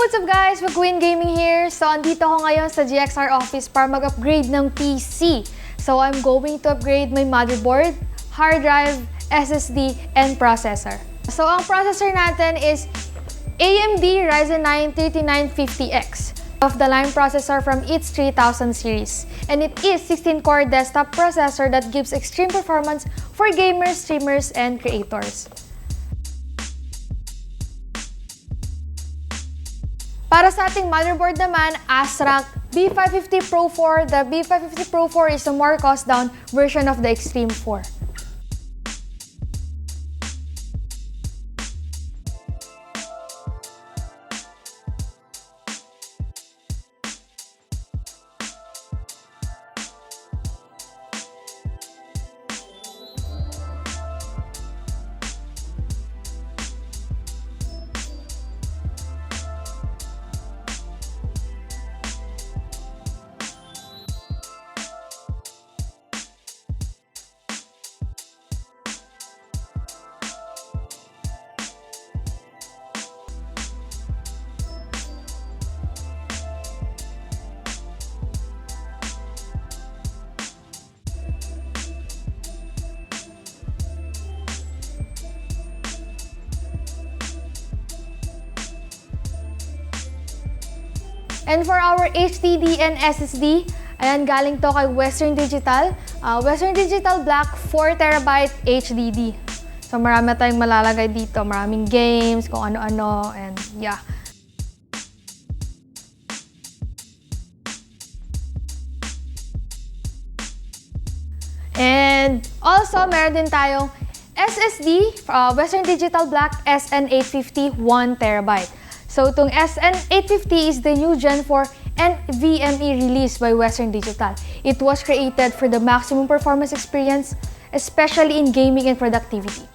What's up guys? MaQueen Gaming here. So, andito ako ngayon sa GXR office para mag-upgrade ng PC. So, I'm going to upgrade my motherboard, hard drive, SSD, and processor. So, ang processor natin is AMD RYZEN 9 3950X of the line processor from its 3000 series. And it is 16-core desktop processor that gives extreme performance for gamers, streamers, and creators. Para sa ating motherboard naman, ASRock B550 Pro 4. The B550 Pro 4 is a more cost-down version of the Extreme 4. And for our HDD and SSD, ayan, galing to kay Western Digital. Western Digital Black 4TB HDD. So marami tayong malalagay dito. Maraming games, kung ano-ano, and yeah. And also, meron din tayong SSD, Western Digital Black SN850 1TB. So, itong SN850 is the new Gen 4 NVMe release by Western Digital. It was created for the maximum performance experience, especially in gaming and productivity.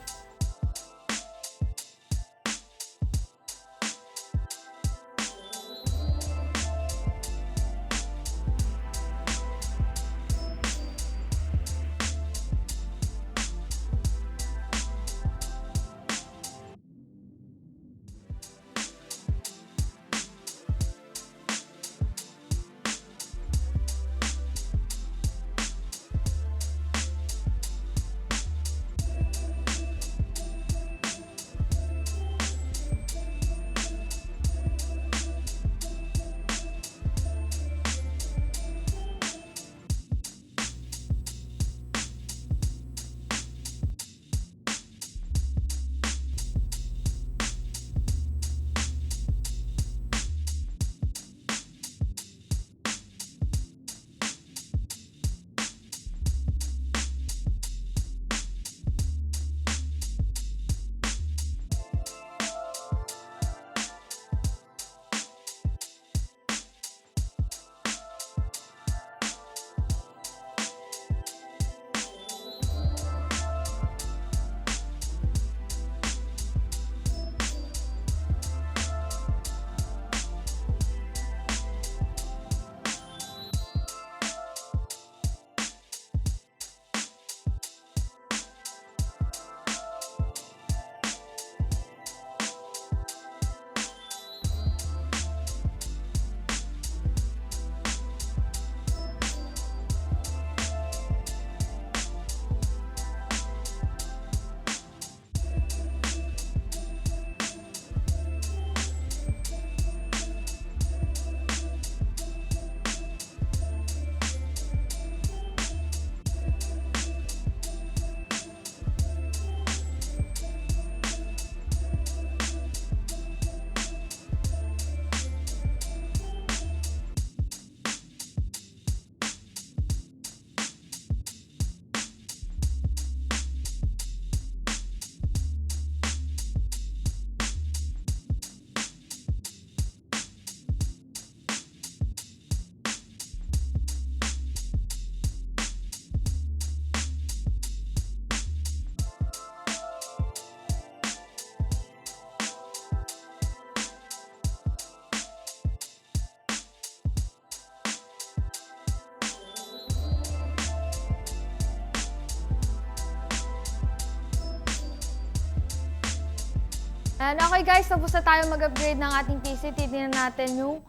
And okay guys, tapos na tayo mag-upgrade ng ating PC. Tignan natin yung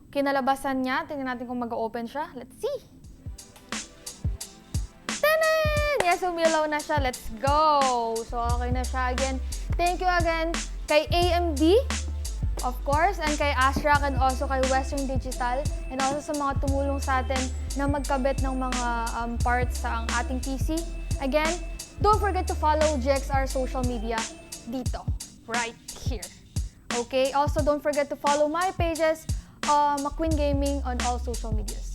kinalabasan niya. Tingnan natin kung mag-open siya. Let's see! Tanan! Yes, umilaw na siya. Let's go! So, okay na siya again. Thank you again kay AMD, of course, and kay ASRock, and also kay Western Digital, and also sa mga tumulong sa atin na magkabit ng mga parts sa ang ating PC. Again, don't forget to follow GXR social media dito. Right here. Okay? Also, don't forget to follow my pages, MaQueen Gaming on all social medias.